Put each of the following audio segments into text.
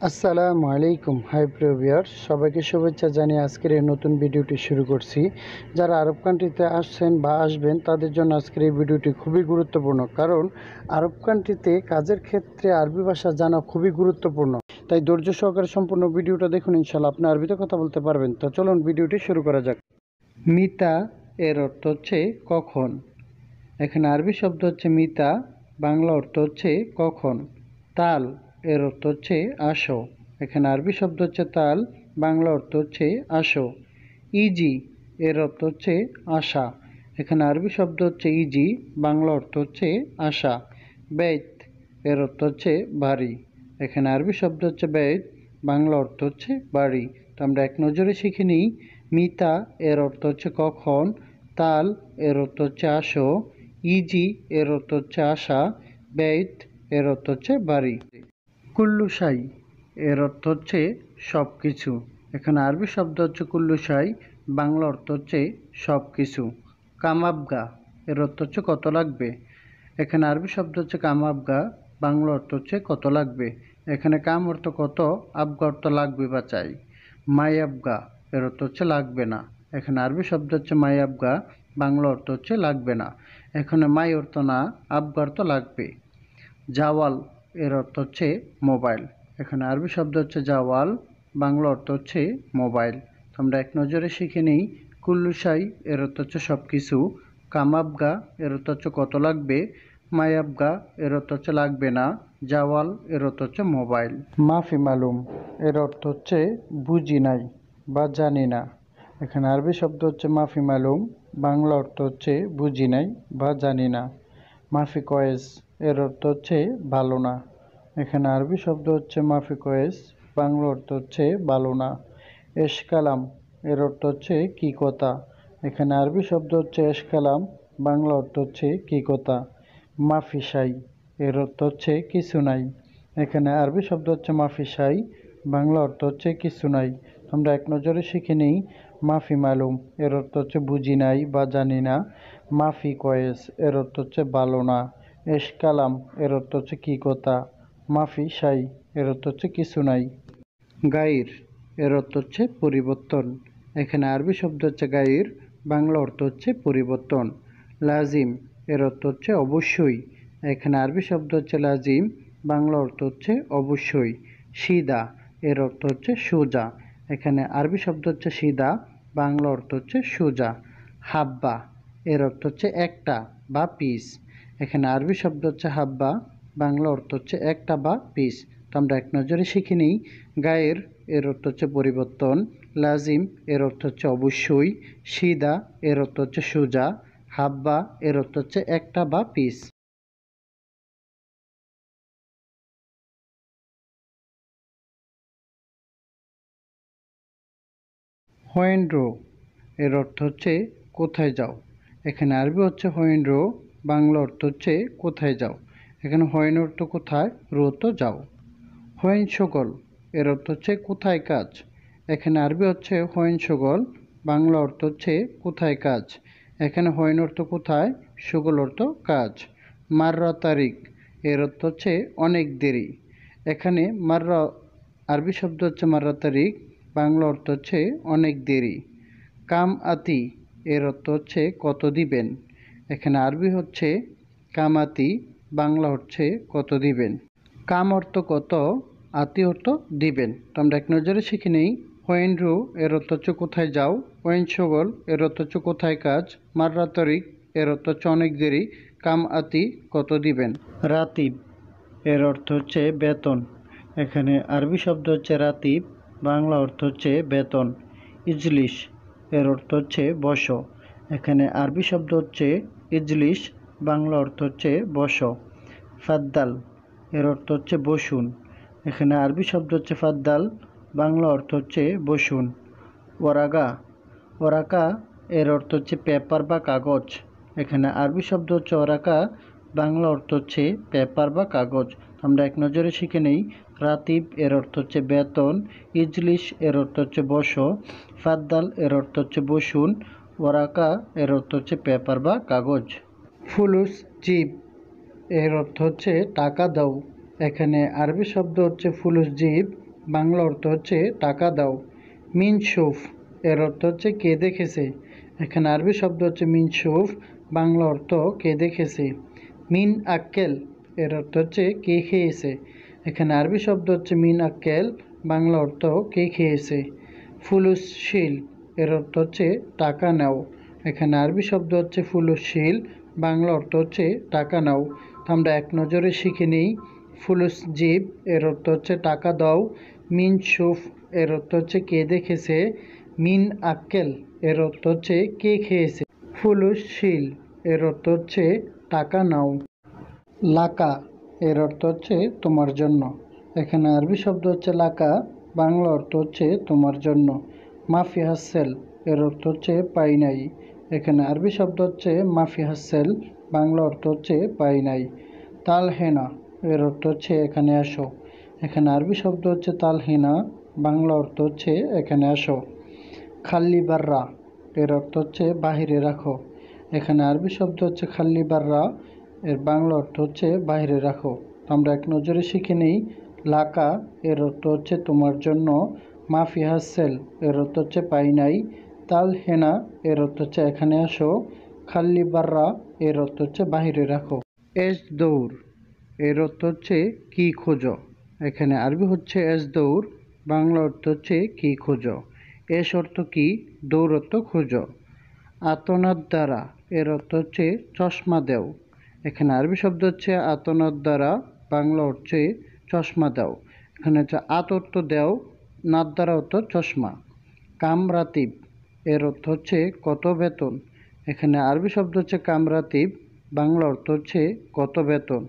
আসসালামু আলাইকুম। হাই প্রিয় ভিউয়ার্স, সবাইকে শুভেচ্ছা জানিয়ে আজকের এই নতুন ভিডিওটি শুরু করছি। যারা আরব কান্ট্রিতে আসছেন বা আসবেন তাদের জন্য আজকের এই ভিডিওটি খুবই গুরুত্বপূর্ণ, কারণ আরব কান্ট্রিতে কাজের ক্ষেত্রে আরবি ভাষা জানা খুবই গুরুত্বপূর্ণ। তাই ধৈর্য সহকারে সম্পূর্ণ ভিডিওটা দেখুন, ইনশাল্লাহ আপনি আরবিতে কথা বলতে পারবেন। তো চলুন ভিডিওটি শুরু করা যাক। মিতা এর অর্থ হচ্ছে কখন। এখানে আরবি শব্দ হচ্ছে মিতা, বাংলা অর্থ হচ্ছে কখন। তাল এর অর্থ হচ্ছে আসো। এখানে আরবি শব্দ হচ্ছে তাল, বাংলা অর্থ হচ্ছে আসো। ইজি এর অর্থ হচ্ছে আশা। এখানে আরবি শব্দ হচ্ছে ইজি, বাংলা অর্থ হচ্ছে আশা। বেত এর অর্থ হচ্ছে বাড়ি। এখানে আরবি শব্দ হচ্ছে বেত, বাংলা অর্থ হচ্ছে বাড়ি। তো আমরা এক নজরে শিখে নিই। মিতা এর অর্থ হচ্ছে কখন, তাল এর অর্থ হচ্ছে আসো, ইজি এর অর্থ হচ্ছে আশা, বেত এর অর্থ হচ্ছে বাড়ি। কুল্লু শাই এর অর্থ হচ্ছে সব কিছু। এখানে আরবি শব্দ হচ্ছে কুল্লু শাই, বাংলা অর্থ হচ্ছে সব কিছু। কামাবগা এর অর্থ হচ্ছে কত লাগবে। এখানে আরবি শব্দ হচ্ছে কামাবগা, বাংলা অর্থ হচ্ছে কত লাগবে। এখানে কাম অর্থ কত, আবগা অর্থ লাগবে বা চাই। মাই আবগা এর অর্থ হচ্ছে লাগবে না। এখানে আরবি শব্দ হচ্ছে মাই আবগা, বাংলা অর্থ হচ্ছে লাগবে না। এখানে মাই অর্থ না, আবগা অর্থ লাগবে। জাওয়াল এর অর্থ হচ্ছে মোবাইল। এখানে আরবি শব্দ হচ্ছে জাওয়াল, বাংলা অর্থ হচ্ছে মোবাইল। তো আমরা এক নজরে শিখে নিই। কুল্লুশাই এর অর্থ হচ্ছে সব কিছু। কামাবগা এর অর্থ হচ্ছে কত লাগবে। মায়াবগা এর অর্থ হচ্ছে লাগবে না। জাওয়াল এর অর্থ হচ্ছে মোবাইল। মাফি মালুম এর অর্থ হচ্ছে বুঝি নাই বা জানি না। এখানে আরবি শব্দ হচ্ছে মাফি মালুম, বাংলা অর্থ হচ্ছে বুঝি নাই বা জানি না। মাফি কয়েস এর অর্থ হচ্ছে ভালো না। এখানে আরবি শব্দ হচ্ছে মাফি কয়েস, বাংলা অর্থ হচ্ছে ভালো না। এশকালাম এর অর্থ হচ্ছে কি কথা। এখানে আরবি শব্দ হচ্ছে এশকালাম, বাংলা অর্থ হচ্ছে কি কথা। মাফি সাই এর অর্থ হচ্ছে কিছু নাই। এখানে আরবি শব্দ হচ্ছে মাফি সাই, বাংলা অর্থ হচ্ছে কিছু নাই। আমরা এক নজরে শিখে নিই। মাফি মালুম এর অর্থ হচ্ছে বুঝি নাই বা জানি না। মাফি কয়েস এর অর্থ হচ্ছে ভালো না। এশকালাম এর অর্থ হচ্ছে কি কথা। মাফি সাই এর অর্থ হচ্ছে কিছু নাই। গাইর এর অর্থ হচ্ছে পরিবর্তন। এখানে আরবি শব্দ হচ্ছে গাইর, বাংলা অর্থ হচ্ছে পরিবর্তন। লাজিম এর অর্থ হচ্ছে অবশ্যই। এখানে আরবি শব্দ হচ্ছে লাজিম, বাংলা অর্থ হচ্ছে অবশ্যই। সিদা এর অর্থ হচ্ছে সোজা। এখানে আরবি শব্দ হচ্ছে সিদা, বাংলা অর্থ হচ্ছে সোজা। হাব্বা এর অর্থ হচ্ছে একটা বা পিস। এখানে আরবি শব্দ হচ্ছে হাব্বা, বাংলা অর্থ হচ্ছে একটা বা পিস। তো আমরা এক নজরে শিখে নিই। গায়ের এর অর্থ হচ্ছে পরিবর্তন। লাজিম এর অর্থ হচ্ছে অবশ্যই। সিদা এর অর্থ হচ্ছে সোজা। হাব্বা এর অর্থ হচ্ছে একটা বা পিস। হোয়েন্ড্রো এর অর্থ হচ্ছে কোথায় যাও। এখানে আরবি হচ্ছে হোয়েন্ড্রো, বাংলা অর্থ হচ্ছে কোথায় যাও। এখানে হোয়েন অর্থ কোথায়, রো তো যাও। হোয়েন সগল এর অর্থ হচ্ছে কোথায় কাজ। এখানে আরবি হচ্ছে হোয়েন সগল, বাংলা অর্থ হচ্ছে কোথায় কাজ। এখানে হোয়েন অর্থ কোথায়, সগল অর্থ কাজ। মাররা তারিক এর অর্থ হচ্ছে অনেক দেরি। এখানে মাররা আরবি শব্দ হচ্ছে মাররা তারিক, বাংলা অর্থ হচ্ছে অনেক দেরি। কাম আতি এর অর্থ হচ্ছে কত দিবেন। এখানে আরবি হচ্ছে কামাতি, বাংলা হচ্ছে কত দিবেন। কাম অর্থ কত, আতি অর্থ দিবেন। তো আমরা এক নজরে শিখে নেই। হোয়েন্ড্রু এর অর্থ হচ্ছে কোথায় যাও। হোয়েন সগল এর অর্থ হচ্ছে কোথায় কাজ। মাররা তারিক এর অর্থ হচ্ছে অনেক দেরি। কাম আতি কত দিবেন। রাতিব এর অর্থ হচ্ছে বেতন। এখানে আরবি শব্দ হচ্ছে রাতিব, বাংলা অর্থ হচ্ছে বেতন। ইজলিশ এর অর্থ হচ্ছে বসো। এখানে আরবি শব্দ হচ্ছে ইজলিশ, বাংলা অর্থ হচ্ছে বসো। ফাদ্দাল এর অর্থ হচ্ছে বসুন। এখানে আরবি শব্দ হচ্ছে ফাদ্দাল, বাংলা অর্থ হচ্ছে বসুন। ওরাগা ওরাকা এর অর্থ হচ্ছে পেপার বা কাগজ। এখানে আরবি শব্দ হচ্ছে ওরাকা, বাংলা অর্থ হচ্ছে পেপার বা কাগজ। আমরা এক নজরে শিখে নেই। রাতিব এর অর্থ হচ্ছে বেতন। ইজলিশ এর অর্থ হচ্ছে বসো। ফাদ্দাল এর অর্থ হচ্ছে বসুন। ওরাকা এর অর্থ হচ্ছে পেপার বা কাগজ। ফুলুস জিব এর অর্থ হচ্ছে টাকা দাও। এখানে আরবি শব্দ হচ্ছে ফুলুস জিব, বাংলা অর্থ হচ্ছে টাকা দাও। মিন শুফ এর অর্থ হচ্ছে কে দেখেছে। এখানে আরবি শব্দ হচ্ছে মিন শুফ, বাংলা অর্থ কে দেখেছে। মিন আক্কেল এর অর্থ হচ্ছে কে খেয়েছে। এখানে আরবি শব্দ হচ্ছে মিন আক্কেল, বাংলা অর্থ কে খেয়েছে। ফুলুস শিল এর অর্থ হচ্ছে টাকা নাও। এখানে আরবি শব্দ হচ্ছে ফুলুস শিল, বাংলা অর্থ হচ্ছে টাকা নাও। তো আমরা এক নজরে শিখে নিই। ফুলুস জিব এর অর্থ হচ্ছে টাকা দাও। মিন শুফ এর অর্থ হচ্ছে কে দেখেছে। মিন আক্কেল এর অর্থ হচ্ছে কে খেয়েছে। ফুলুস শিল এর অর্থ হচ্ছে টাকা নাও। লাকা এর অর্থ হচ্ছে তোমার জন্য। এখানে আরবি শব্দ হচ্ছে লাকা, বাংলা অর্থ হচ্ছে তোমার জন্য। মাফি হাসেল এর অর্থ হচ্ছে পাই নাই। এখানে আরবি শব্দ হচ্ছে মাফি হাসেল, বাংলা অর্থ হচ্ছে পাই নাই। তালহেনা এর অর্থ হচ্ছে এখানে আসো। এখানে আরবি শব্দ হচ্ছে তালহেনা, বাংলা অর্থ হচ্ছে এখানে আসো। খাল্লি বাররা এর অর্থ হচ্ছে বাহিরে রাখো। এখানে আরবি শব্দ হচ্ছে খাল্লি বাররা, এর বাংলা অর্থ হচ্ছে বাহিরে রাখো। তো আমরা এক নজরে শিখে নিই। লাকা এর অর্থ হচ্ছে তোমার জন্য। মাফি হাসেল এর অর্থ হচ্ছে পাই নাই। তাল হেনা এর অর্থ হচ্ছে এখানে আসো। খাল্লি বাররা এর অর্থ হচ্ছে বাহিরে রাখো। এস দৌড় এর অর্থ হচ্ছে কি খোঁজো। এখানে আরবি হচ্ছে এস দৌড়, বাংলা অর্থ হচ্ছে কি খোঁজো। এস অর্থ কি, দৌড় অর্থ খোঁজো। আতনাদ দ্বারা এর অর্থ হচ্ছে চশমা দেও। এখানে আরবি শব্দ হচ্ছে আতনাদ দ্বারা, বাংলা হচ্ছে চশমা দাও। এখানে হচ্ছে আত অর্থ দেও, নাদ দ্বারা অর্থ চশমা। কামরাতিব এর অর্থ হচ্ছে কত বেতন। এখানে আরবি শব্দ হচ্ছে কামরাতিব, বাংলা অর্থ হচ্ছে কত বেতন।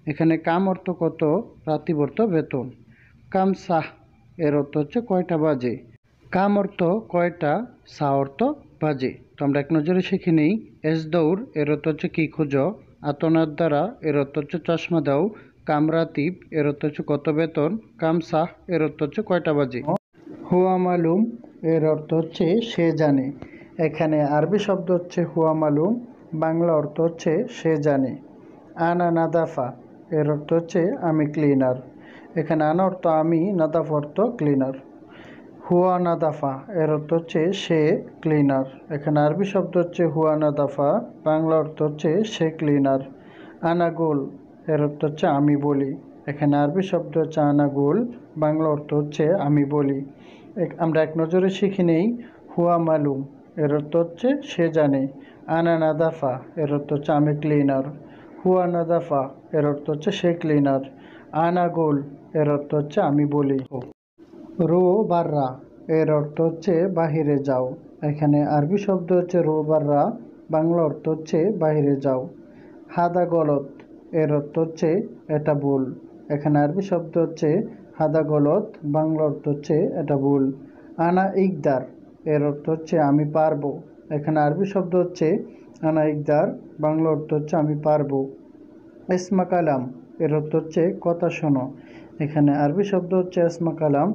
এখানে কাম অর্থ কত, রাতিব অর্থ বেতন। কাম সাহ এর অর্থ হচ্ছে কয়টা বাজে। কাম অর্থ কয়টা, সা অর্থ বাজে। তো আমরা এক নজরে শিখে নিই। এস দৌড় এর অর্থ হচ্ছে কি খুঁজো। আতনার দ্বারা এর অর্থ হচ্ছে চশমা দাও। কামরাতিব এর অর্থ হচ্ছে কত বেতন। কাম সাহ এর অর্থ হচ্ছে কয়টা বাজে। হুয়া মালুম এর অর্থ হচ্ছে সে জানে। এখানে আরবি শব্দ হচ্ছে হুয়া মালুম, বাংলা অর্থ হচ্ছে সে জানে। আনা নাদাফা এর অর্থ হচ্ছে আমি ক্লিনার। এখানে আনা অর্থ আমি, নাদাফা অর্থ ক্লিনার। হুয়া নাদাফা এর অর্থ হচ্ছে সে ক্লিনার। এখানে আরবি শব্দ হচ্ছে হুয়া নাদাফা, বাংলা অর্থ হচ্ছে সে ক্লিনার। আনাগোল এর অর্থ হচ্ছে আমি বলি। এখানে আরবি শব্দ হচ্ছে আনাগোল, বাংলা অর্থ হচ্ছে আমি বলি। আমরা এক নজরে শিখে নেই। হুয়া মালুম এর অর্থ হচ্ছে সে জানে। আনা নাদাফা এর অর্থ হচ্ছে আমি ক্লিনার। হুয়া নাদাফা এর অর্থ হচ্ছে সে ক্লিনার। আনাগোল এর অর্থ হচ্ছে আমি বলি। রো বাররা এর অর্থ হচ্ছে বাহিরে যাও। এখানে আরবি শব্দ হচ্ছে রো বাররা, বাংলা অর্থ হচ্ছে বাহিরে যাও। হাদা গলত এর অর্থ হচ্ছে এটা ভুল। এখানে আরবি শব্দ হচ্ছে হাদা গলত, বাংলা অর্থ হচ্ছে এটা ভুল। আনা ইকদার এর অর্থ হচ্ছে আমি পারবো। এখানে আরবি শব্দ হচ্ছে আনা ইকদার, বাংলা অর্থ হচ্ছে আমি পারবো। ইসমা কালাম এর অর্থ হচ্ছে কথা শোনো। এখানে আরবি শব্দ হচ্ছে ইসমা কালাম,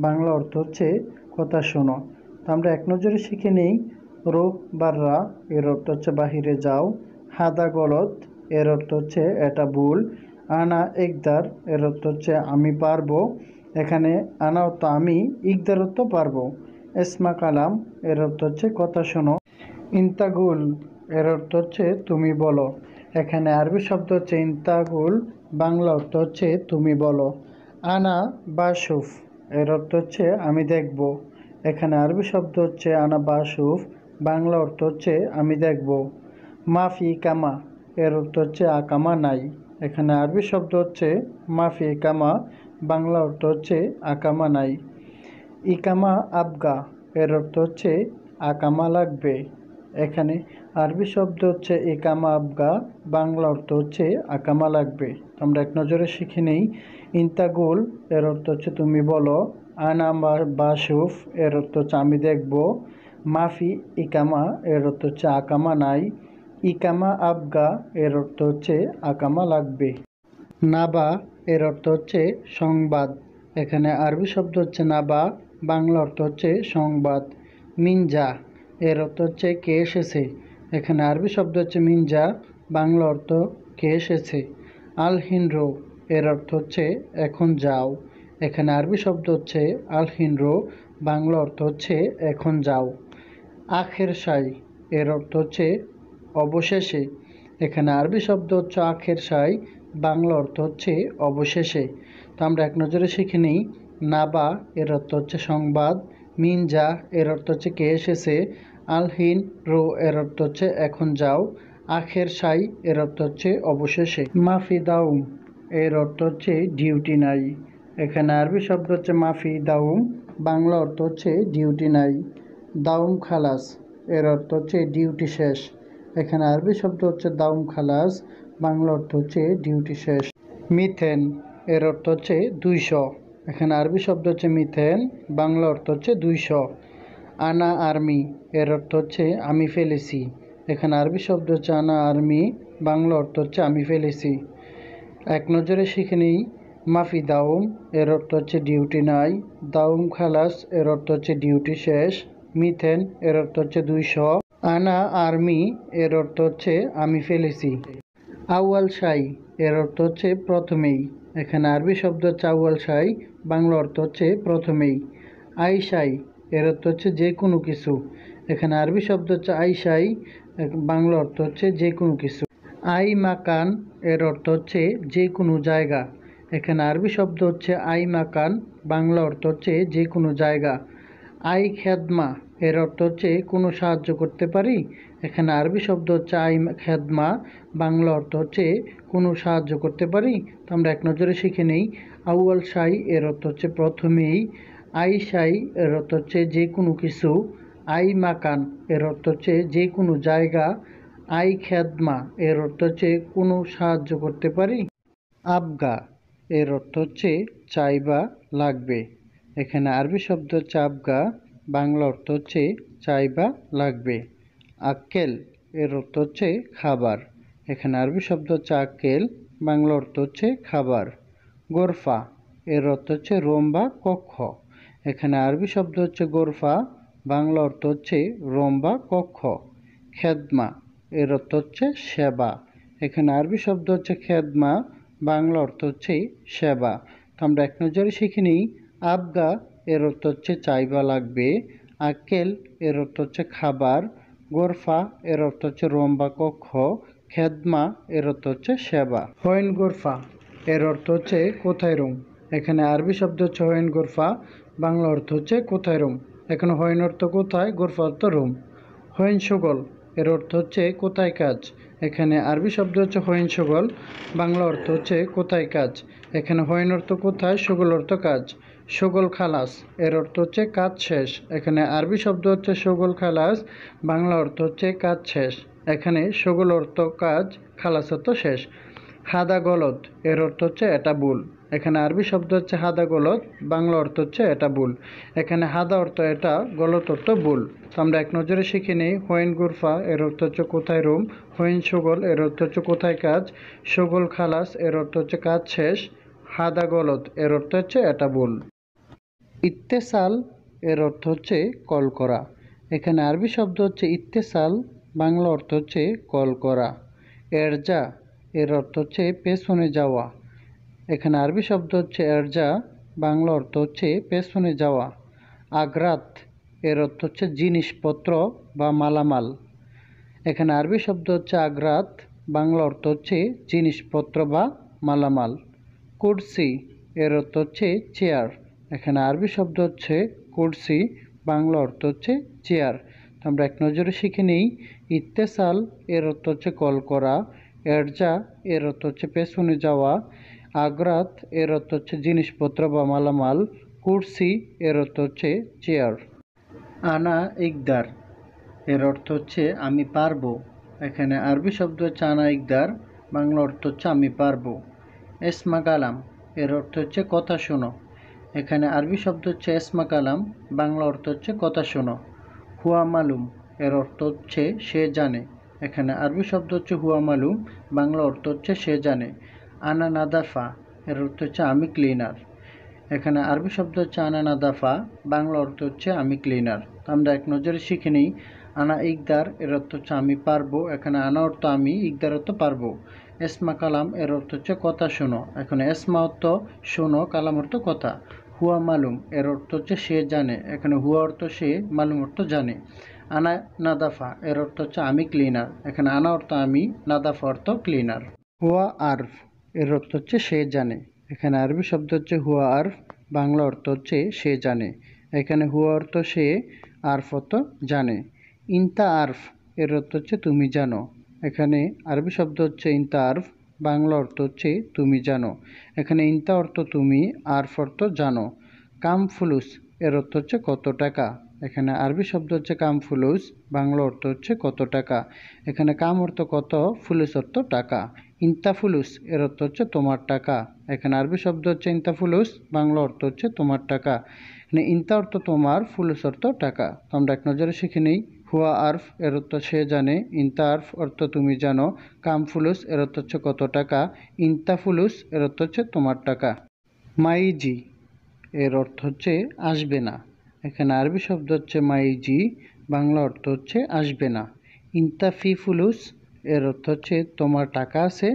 বাংলা অর্থ হচ্ছে কথা শোনো। তো আমরা এক নজরে শিখে নিই। রো বাররা এর অর্থ হচ্ছে বাহিরে যাও। হাদা গলত এর অর্থ হচ্ছে এটা ভুল। আনা ইকদার এর অর্থ হচ্ছে আমি পারবো। এখানে আনা অর্থ আমি, ইকদার অর্থ পারবো। ইসমা কালাম এর অর্থ হচ্ছে কথা শোনো। ইন্তাগুল এর অর্থ হচ্ছে তুমি বলো। এখানে আরবি শব্দ হচ্ছে ইন্তাগুল, বাংলা অর্থ হচ্ছে তুমি বলো। আনা বাসুফ এর অর্থ হচ্ছে আমি দেখব। এখানে আরবি শব্দ হচ্ছে আনা বাসুফ, বাংলা অর্থ হচ্ছে আমি দেখব। মাফি কামা এর অর্থ হচ্ছে আকামা নাই। এখানে আরবি শব্দ হচ্ছে মাফি কামা, বাংলা অর্থ হচ্ছে আকামা নাই। ইকামা আবগা এর অর্থ হচ্ছে আকামা লাগবে। এখানে আরবি শব্দ হচ্ছে ইকামা আবগা, বাংলা অর্থ হচ্ছে আকামা লাগবে। আমরা এক নজরে শিখে নেই। ইন্তাগুল এর অর্থ হচ্ছে তুমি বলো। আনা বাসুফ এর অর্থ হচ্ছে আমি দেখব। মাফি ইকামা এর অর্থ হচ্ছে আকামা নাই। ইকামা আবগা এর অর্থ হচ্ছে আকামা লাগবে। নাবা এর অর্থ হচ্ছে সংবাদ। এখানে আরবি শব্দ হচ্ছে নাবা, বাংলা অর্থ হচ্ছে সংবাদ। মিনজা এর অর্থ হচ্ছে কে এসেছে। এখানে আরবি শব্দ হচ্ছে মিনজা, বাংলা অর্থ কে এসেছে। আল হিনরো এর অর্থ হচ্ছে এখন যাও। এখানে আরবি শব্দ হচ্ছে আলহিন রো, বাংলা অর্থ হচ্ছে এখন যাও। আখের সাই, এর অর্থ হচ্ছে অবশেষে। এখানে আরবি শব্দ হচ্ছে আখের সাই, বাংলা অর্থ হচ্ছে অবশেষে। তো আমরা এক নজরে শিখে নিই। নাবা এর অর্থ হচ্ছে সংবাদ, মিনজা এর অর্থ হচ্ছে কে এসেছে, আলহিন রো এর অর্থ হচ্ছে এখন যাও, আখের সাই এর অর্থ হচ্ছে অবশেষে। মাফি দাউম এর অর্থ হচ্ছে ডিউটি নাই। এখানে আরবি শব্দ হচ্ছে মাফি দাউম, বাংলা অর্থ হচ্ছে ডিউটি নাই। দাউম খালাস এর অর্থ হচ্ছে ডিউটি শেষ। এখানে আরবি শব্দ হচ্ছে দাউম খালাস, বাংলা অর্থ হচ্ছে ডিউটি শেষ। মিথেন এর অর্থ হচ্ছে 200। এখানে আরবি শব্দ হচ্ছে মিথেন, বাংলা অর্থ হচ্ছে 200। আনা আর্মি এর অর্থ হচ্ছে আমি ফেলেছি। এখানে আরবি শব্দ হচ্ছে আনা আর্মি, বাংলা অর্থ হচ্ছে আমি ফেলেছি। এক নজরে শিখে নিই। মাফি দাউম এর অর্থ হচ্ছে ডিউটি নাই, দাউম খালাস এর অর্থ হচ্ছে ডিউটি শেষ, মিথেন এর অর্থ হচ্ছে 200, আনা আর্মি এর অর্থ হচ্ছে আমি ফেলেছি। আউয়াল শাই এর অর্থ হচ্ছে প্রথমেই। এখানে আরবি শব্দ হচ্ছে আউয়াল শাই, বাংলা অর্থ হচ্ছে প্রথমেই। আইসাই এর অর্থ হচ্ছে যে কোনো কিছু। এখানে আরবি শব্দ হচ্ছে আইসাই, বাংলা অর্থ হচ্ছে যে কোনো কিছু। আই মাকান এর অর্থ হচ্ছে যে কোনো জায়গা। এখানে আরবি শব্দ হচ্ছে আই মাকান, বাংলা অর্থ হচ্ছে যে কোনো জায়গা। আই খেদমা এর অর্থ হচ্ছে কোনো সাহায্য করতে পারি। এখানে আরবি শব্দ হচ্ছে আই খেদমা, বাংলা অর্থ হচ্ছে কোনো সাহায্য করতে পারি। তো আমরা এক নজরে শিখে নেই। আউয়াল শাই এর অর্থ হচ্ছে প্রথমেই, আই শাই এর অর্থ হচ্ছে যে কোনো কিছু, আই মাকান এর অর্থ হচ্ছে যে কোনো জায়গা, আই খেদমা এর অর্থ হচ্ছে কোনো সাহায্য করতে পারি। আবগা এর অর্থ হচ্ছে চাই বা লাগবে। এখানে আরবি শব্দ হচ্ছে আবগা, বাংলা অর্থ হচ্ছে চাই বা লাগবে। আক্কেল এর অর্থ হচ্ছে খাবার। এখানে আরবি শব্দ হচ্ছে আক্কেল, বাংলা অর্থ হচ্ছে খাবার। গোরফা এর অর্থ হচ্ছে রুম বা কক্ষ। এখানে আরবি শব্দ হচ্ছে গোরফা, বাংলা অর্থ হচ্ছে রুম বা কক্ষ। খেদমা এর অর্থ হচ্ছে সেবা। এখানে আরবি শব্দ হচ্ছে খেদমা, বাংলা অর্থ হচ্ছে সেবা। তো আমরা এক নজরে শিখে নিই। আবগা এর অর্থ হচ্ছে চাই বা লাগবে, আক্কেল এর অর্থ হচ্ছে খাবার, গোরফা এর অর্থ হচ্ছে রুম বা কক্ষ, খেদমা এর অর্থ হচ্ছে সেবা। হয়েন গোরফা এর অর্থ হচ্ছে কোথায় রুম। এখানে আরবি শব্দ হচ্ছে হয়েন গোরফা, বাংলা অর্থ হচ্ছে কোথায় রুম। এখানে হয়েন অর্থ কোথায়, গোরফা অর্থ রুম। হয়েন সগল এর অর্থ হচ্ছে কোথায় কাজ। এখানে আরবি শব্দ হচ্ছে হয়েন সগল, বাংলা অর্থ হচ্ছে কোথায় কাজ। এখানে হয়েন অর্থ কোথায়, সগল অর্থ কাজ। সগল খালাস এর অর্থ হচ্ছে কাজ শেষ। এখানে আরবি শব্দ হচ্ছে সগল খালাস, বাংলা অর্থ হচ্ছে কাজ শেষ। এখানে সগল অর্থ কাজ, খালাস অর্থ শেষ। হাদা গলদ এর অর্থ হচ্ছে এটা ভুল। এখানে আরবি শব্দ হচ্ছে হাদা গলদ, বাংলা অর্থ হচ্ছে এটা ভুল। এখানে হাদা অর্থ এটা, গলত অর্থ ভুল। তো আমরা এক নজরে শিখে নিই। হোয়েন গুরফা এর অর্থ হচ্ছে কোথায় রুম, হোয়েন সগল এর অর্থ হচ্ছে কোথায় কাজ, সগল খালাস এর অর্থ হচ্ছে কাজ শেষ, হাদা গলদ এর অর্থ হচ্ছে এটা ভুল। ইত্তেসাল এর অর্থ হচ্ছে কল করা। এখানে আরবি শব্দ হচ্ছে ইত্তেসাল, বাংলা অর্থ হচ্ছে কল করা। এরজা এর অর্থ হচ্ছে পেছনে যাওয়া। এখানে আরবি শব্দ হচ্ছে এরজা, বাংলা অর্থ হচ্ছে পেছনে যাওয়া। আগ্রাত এর অর্থ হচ্ছে জিনিসপত্র বা মালামাল। এখানে আরবি শব্দ হচ্ছে আগ্রাত, বাংলা অর্থ হচ্ছে জিনিসপত্র বা মালামাল। কুরসি এর অর্থ হচ্ছে চেয়ার। এখানে আরবি শব্দ হচ্ছে কুরসি, বাংলা অর্থ হচ্ছে চেয়ার। তো আমরা এক নজরে শিখে নিই। ইত্তেসাল এর অর্থ হচ্ছে কল করা, এরজা এর অর্থ হচ্ছে পেছনে যাওয়া, আগ্রাত এর অর্থ হচ্ছে জিনিসপত্র বা মালামাল, কুরসি এর অর্থ হচ্ছে চেয়ার। আনা ইকদার এর অর্থ হচ্ছে আমি পারবো। এখানে আরবি শব্দ হচ্ছে আনা ইকদার, বাংলা অর্থ হচ্ছে আমি পারবো। এসমা কালাম এর অর্থ হচ্ছে কথা শোনো। এখানে আরবি শব্দ হচ্ছে এসমা কালাম, বাংলা অর্থ হচ্ছে কথা শোনো। হুয়া মালুম এর অর্থ হচ্ছে সে জানে। এখানে আরবি শব্দ হচ্ছে হুয়া মালুম, বাংলা অর্থ হচ্ছে সে জানে। আনা নাদাফা এর অর্থ হচ্ছে আমি ক্লিনার। এখানে আরবি শব্দ হচ্ছে আনা নাদাফা, বাংলা অর্থ হচ্ছে আমি ক্লিনার। তো আমরা এক নজরে শিখে নিই। আনা ইকদার এর অর্থ হচ্ছে আমি পারবো। এখানে আনা অর্থ আমি, ইকদার অর্থ পারবো। এসমা কালাম এর অর্থ হচ্ছে কথা শোনো। এখন এসমা অর্থ শোনো, কালাম অর্থ কথা। হুয়া মালুম এর অর্থ হচ্ছে সে জানে। এখানে হুয়া অর্থ সে, মালুম অর্থ জানে। আনা নাদাফা এর অর্থ হচ্ছে আমি ক্লিনার। এখানে আনা অর্থ আমি, নাদাফা অর্থ ক্লিনার। হুয়া আরফ এর অর্থ হচ্ছে সে জানে। এখানে আরবি শব্দ হচ্ছে হুয়া আরফ, বাংলা অর্থ হচ্ছে সে জানে। এখানে হুয়া অর্থ সে, আরফ অর্থ জানে। ইনতা আরফ এর অর্থ হচ্ছে তুমি জানো। এখানে আরবি শব্দ হচ্ছে ইনতা আরফ, বাংলা অর্থ হচ্ছে তুমি জানো। এখানে ইনতা অর্থ তুমি, আরফ অর্থ জানো। কাম ফুলুস এর অর্থ হচ্ছে কত টাকা। এখানে আরবি শব্দ হচ্ছে কাম ফুলুস, বাংলা অর্থ হচ্ছে কত টাকা। এখানে কাম অর্থ কত, ফুলুস অর্থ টাকা। ইনতা ফুলুস এর অর্থ হচ্ছে তোমার টাকা। এখানে আরবি শব্দ হচ্ছে ইনতা ফুলুস, বাংলা অর্থ হচ্ছে তোমার টাকা। এখানে ইনতা অর্থ তোমার, ফুলুস অর্থ টাকা। তো আমরা এক নজরে শিখে নিই। হুয়া আরফ এর অর্থ সে জানে, ইনতা আরফ অর্থ তুমি জানো, কাম ফুলুস এর অর্থ হচ্ছে কত টাকা, ইনতা ফুলুস এর অর্থ হচ্ছে তোমার টাকা। মাইজি এর অর্থ হচ্ছে আসবে না। এখানে আরবি শব্দ হচ্ছে মাইজি, বাংলা অর্থ হচ্ছে আসবে না। ইনতা ফি ফুলুস এর অর্থ হচ্ছে তোমার টাকা আছে।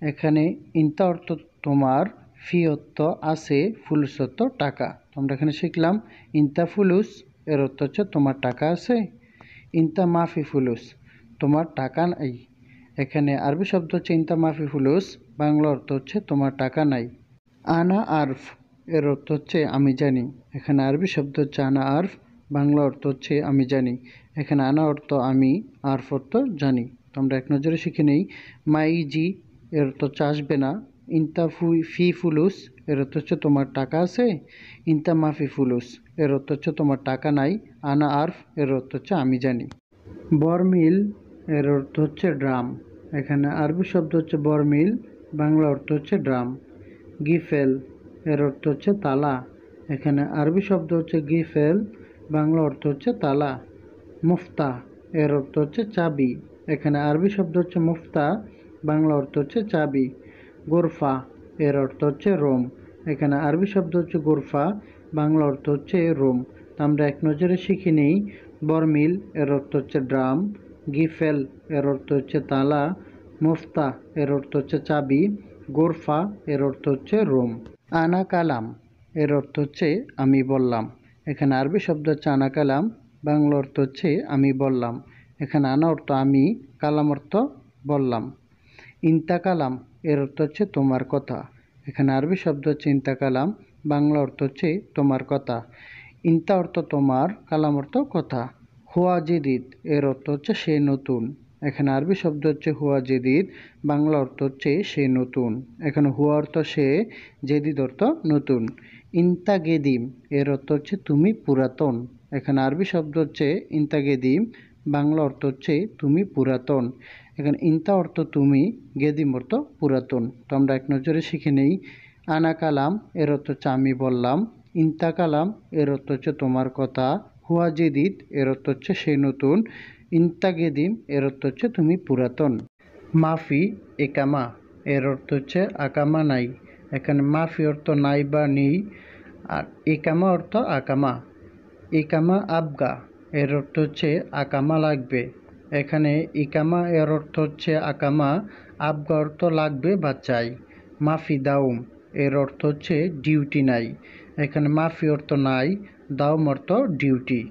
এখানে ইনতা অর্থ তোমার, ফি অর্থ আছে, ফুলুস অর্থ টাকা। তোমরা এখানে শিখলাম ইনতা ফুলুস এর অর্থ হচ্ছে তোমার টাকা আছে। ইনতা মাফি ফুলুস তোমার টাকা নাই। এখানে আরবি শব্দ হচ্ছে ইনতা মাফি ফুলুস, বাংলা অর্থ হচ্ছে তোমার টাকা নাই। আনা আরফ এর অর্থ হচ্ছে আমি জানি। এখানে আরবি শব্দ হচ্ছে আনা আরফ, বাংলা অর্থ হচ্ছে আমি জানি। এখানে আনা অর্থ আমি, আরফ অর্থ জানি। তো আমরা এক নজরে শিখে নেই। মাইজি এর অর্থ হচ্ছে আসবে না। ইনতা ফি ফুলুস এর অর্থ হচ্ছে তোমার টাকা আছে। ইনতা মাফি ফুলুস এর অর্থ হচ্ছে তোমার টাকা নাই। আনা আরফ এর অর্থ হচ্ছে আমি জানি। বরমিল এর অর্থ হচ্ছে ড্রাম। এখানে আরবি শব্দ হচ্ছে বরমিল, বাংলা অর্থ হচ্ছে ড্রাম। গিফেল এর অর্থ হচ্ছে তালা। এখানে আরবি শব্দ হচ্ছে গিফেল, বাংলা অর্থ হচ্ছে তালা। মুফতা এর অর্থ হচ্ছে চাবি। এখানে আরবি শব্দ হচ্ছে মুফতা, বাংলা অর্থ হচ্ছে চাবি। গোরফা এর অর্থ হচ্ছে রোম। এখানে আরবি শব্দ হচ্ছে গোরফা, বাংলা অর্থ হচ্ছে রোম। তা আমরা এক নজরে শিখে নিই। বরমিল এর অর্থ হচ্ছে ড্রাম, গিফেল এর অর্থ হচ্ছে তালা, মুফতা এর অর্থ হচ্ছে চাবি, গোরফা এর অর্থ হচ্ছে রোম। আনা কালাম এর অর্থ হচ্ছে আমি বললাম। এখানে আরবি শব্দ হচ্ছে আনা কালাম, বাংলা অর্থ হচ্ছে আমি বললাম। এখানে আনা অর্থ আমি, কালাম অর্থ বললাম। ইনতা কালাম এর অর্থ হচ্ছে তোমার কথা। এখানে আরবি শব্দ হচ্ছে ইনতা কালাম, বাংলা অর্থ হচ্ছে তোমার কথা। ইনতা অর্থ তোমার, কালাম অর্থ কথা। হুয়া জেদিদ এর অর্থ হচ্ছে সে নতুন। এখানে আরবি শব্দ হচ্ছে হুয়া জেদিদ, বাংলা অর্থ হচ্ছে সে নতুন। এখানে হুয়া অর্থ সে, জেদিদ অর্থ নতুন। ইনতা গেদিম এর অর্থ হচ্ছে তুমি পুরাতন। এখানে আরবি শব্দ হচ্ছে ইনতা গেদিম, বাংলা অর্থ হচ্ছে তুমি পুরাতন। এখানে ইনতা অর্থ তুমি, গেদিম অর্থ পুরাতন। তো আমরা এক নজরে শিখে নেই। আনা কালাম এর অর্থ হচ্ছে আমি বললাম। ইনতা কালাম এর অর্থ হচ্ছে তোমার কথা। হুয়া জেদিদ এর অর্থ হচ্ছে সে নতুন। ইনতা গেদিম এর অর্থ হচ্ছে তুমি পুরাতন। মাফি একামা এর অর্থ হচ্ছে আকামা নাই। এখানে মাফি অর্থ নাই বা নেই, আর একামা অর্থ আকামা। ইকামা আবগা এর অর্থ হচ্ছে আকামা লাগবে। এখানে ইকামা এর অর্থ হচ্ছে আকামা, আবগা অর্থ লাগবে বা চাই। মাফি দাউম এর অর্থ হচ্ছে ডিউটি নাই। এখানে মাফি অর্থ নাই, দাউম অর্থ ডিউটি।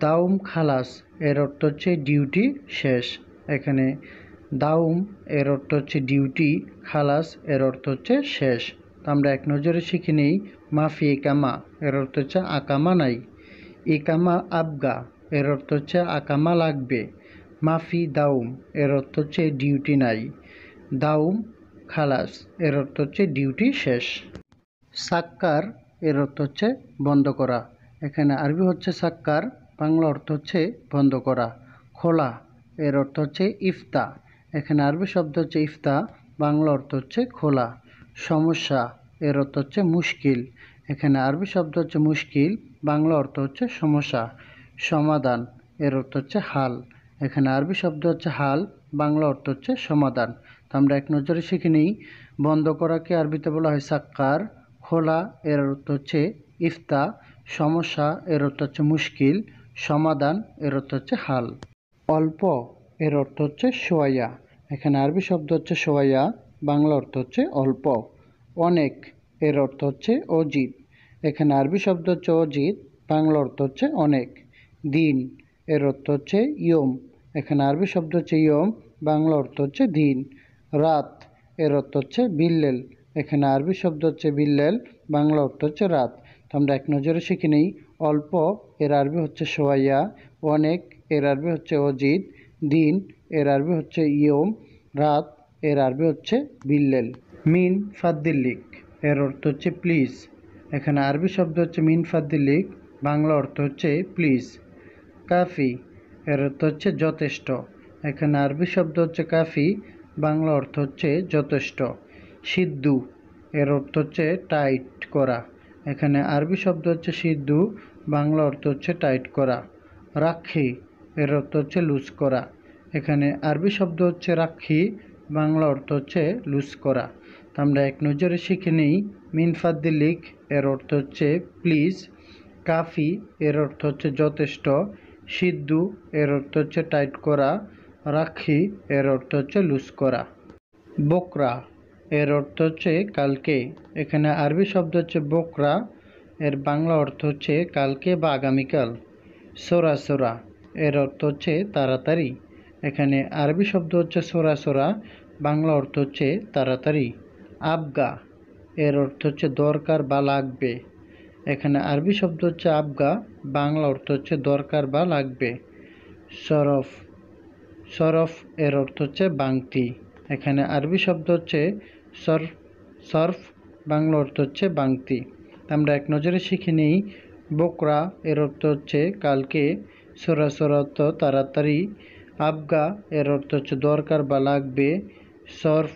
দাউম খালাস এর অর্থ হচ্ছে ডিউটি শেষ। এখানে দাউম এর অর্থ হচ্ছে ডিউটি, খালাস এর অর্থ হচ্ছে শেষ। তো আমরা এক নজরে শিখে নিই। মাফি ইকামা এর অর্থ হচ্ছে আকামা নাই। ইকামা আবগা এর অর্থ হচ্ছে আকামা লাগবে। মাফি দাউম এর অর্থ হচ্ছে ডিউটি নাই। দাউম খালাস এর অর্থ হচ্ছে ডিউটি শেষ। সাক্কার এর অর্থ হচ্ছে বন্ধ করা। এখানে আরবি হচ্ছে সাক্কার, বাংলা অর্থ হচ্ছে বন্ধ করা। খোলা এর অর্থ হচ্ছে ইফতা। এখানে আরবি শব্দ হচ্ছে ইফতা, বাংলা অর্থ হচ্ছে খোলা। সমস্যা এর অর্থ হচ্ছে মুশকিল। এখানে আরবি শব্দ হচ্ছে মুশকিল, বাংলা অর্থ হচ্ছে সমস্যা। সমাধান এর অর্থ হচ্ছে হাল। এখানে আরবি শব্দ হচ্ছে হাল, বাংলা অর্থ হচ্ছে সমাধান। তো আমরা এক নজরে শিখে নিই। বন্ধ করাকে আরবিতে বলা হয় সাক্কার। খোলা এর অর্থ হচ্ছে ইফতা। সমস্যা এর অর্থ হচ্ছে মুশকিল। সমাধান এর অর্থ হচ্ছে হাল। অল্প এর অর্থ হচ্ছে সোয়া। এখানে আরবি শব্দ হচ্ছে সোয়াইয়া, বাংলা অর্থ হচ্ছে অল্প। অনেক এর অর্থ হচ্ছে অজিত। এখানে আরবি শব্দ হচ্ছে অজিত, বাংলা অর্থ হচ্ছে অনেক। দিন এর অর্থ হচ্ছে ইয়ম। এখানে আরবি শব্দ হচ্ছে ইয়ম, বাংলা অর্থ হচ্ছে দিন। রাত এর অর্থ হচ্ছে বিল্লেল। এখানে আরবি শব্দ হচ্ছে বিল্লেল, বাংলা অর্থ হচ্ছে রাত। তো আমরা এক নজরে শিখে নিই। অল্প এর আরবি হচ্ছে সোয়াইয়া, অনেক এর আরবি হচ্ছে অজিত, দিন এর আরবি হচ্ছে ইয়ম, রাত এর আরবি হচ্ছে বিল্লেল। মিন ফাদ্দিল্লিক এর অর্থ হচ্ছে প্লিজ। এখানে আরবি শব্দ হচ্ছে মিন ফাদ্দিল্লিক, বাংলা অর্থ হচ্ছে প্লিজ। কাফি এর অর্থ হচ্ছে যথেষ্ট। এখানে আরবি শব্দ হচ্ছে কাফি, বাংলা অর্থ হচ্ছে যথেষ্ট। সিদ্ধু এর অর্থ হচ্ছে টাইট করা। এখানে আরবি শব্দ হচ্ছে সিদ্ধু, বাংলা অর্থ হচ্ছে টাইট করা। রাক্ষী এর অর্থ হচ্ছে লুজ করা। এখানে আরবি শব্দ হচ্ছে রাক্ষী, বাংলা অর্থ হচ্ছে লুজ করা। তো আমরা এক নজরে শিখে নিই। মিন ফাদ্দিলিক এর অর্থ হচ্ছে প্লিজ, কাফি এর অর্থ হচ্ছে যথেষ্ট, সিদ্ধু এর অর্থ হচ্ছে টাইট করা, রাক্ষী এর অর্থ হচ্ছে লুজ করা। বকরা এর অর্থ হচ্ছে কালকে। এখানে আরবি শব্দ হচ্ছে বকরা, এর বাংলা অর্থ হচ্ছে কালকে বা আগামীকাল। সোরা সোরা এর অর্থ হচ্ছে তাড়াতাড়ি। এখানে আরবি শব্দ হচ্ছে সোরা সোরা, বাংলা অর্থ হচ্ছে তাড়াতাড়ি। আবগা এর অর্থ হচ্ছে দরকার বা লাগবে। এখানে আরবি শব্দ হচ্ছে আবগা, বাংলা অর্থ হচ্ছে দরকার বা লাগবে। সরফ সরফ এর অর্থ হচ্ছে বাংতি। এখানে আরবি শব্দ হচ্ছে সরফ সরফ, বাংলা অর্থ হচ্ছে বাংতি। আমরা এক নজরে শিখে নিই। বকরা এর অর্থ হচ্ছে কালকে, সোরা সোরা অর্থ তাড়াতাড়ি, আবগা এর অর্থ হচ্ছে দরকার বা লাগবে, সরফ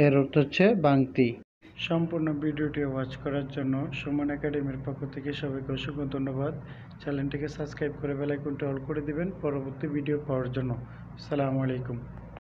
এর অর্থ হচ্ছে বাংতি। সম্পূর্ণ ভিডিওটি ওয়াচ করার জন্য সুমন একাডেমির পক্ষ থেকে সবাইকে অসংখ্য ধন্যবাদ। চ্যানেলটিকে সাবস্ক্রাইব করে বেল আইকনটি অল করে দিবেন পরবর্তী ভিডিও পাওয়ার জন্য। আসসালামু আলাইকুম।